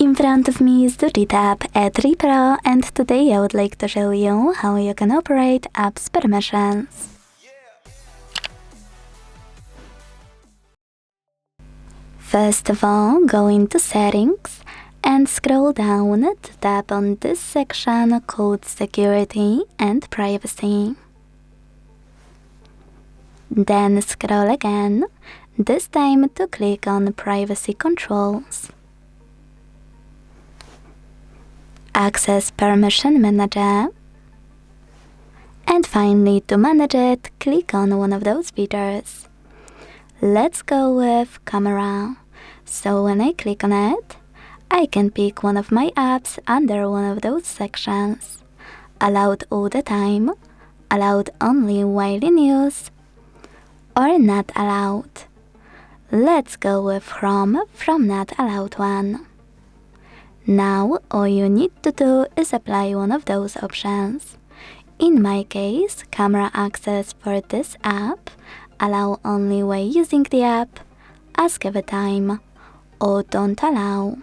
In front of me is DOOGEE Tab E3 Pro, and today I would like to show you how you can operate apps permissions. First of all, go into Settings and scroll down to tap on this section called Security and Privacy. Then scroll again, this time to click on Privacy Controls. Access Permission Manager. And finally, to manage it, click on one of those features. Let's go with Camera. So when I click on it, I can pick one of my apps under one of those sections. Allowed all the time, allowed only while in use, or not allowed. Let's go with from not allowed one. Now all you need to do is apply one of those options. In my case, camera access for this app, allow only while using the app, ask every time, or don't allow.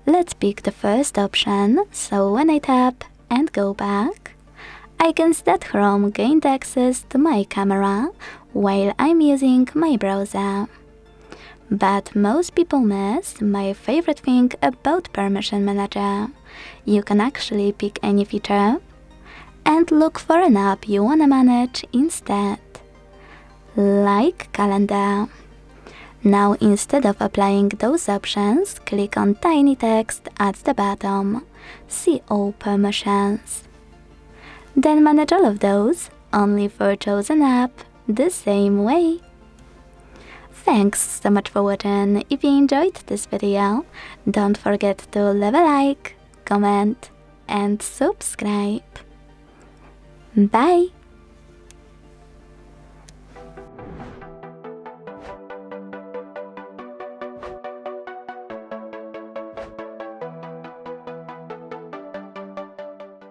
Let's pick the first option, so when I tap and go back, I can see that Chrome gained access to my camera while I'm using my browser. But most people miss my favorite thing about Permission Manager. You can actually pick any feature and look for an app you wanna manage instead, like Calendar. Now instead of applying those options, click on tiny text at the bottom, see all permissions. Then manage all of those, only for chosen app, the same way. Thanks so much for watching. If you enjoyed this video, don't forget to leave a like, comment and subscribe. Bye!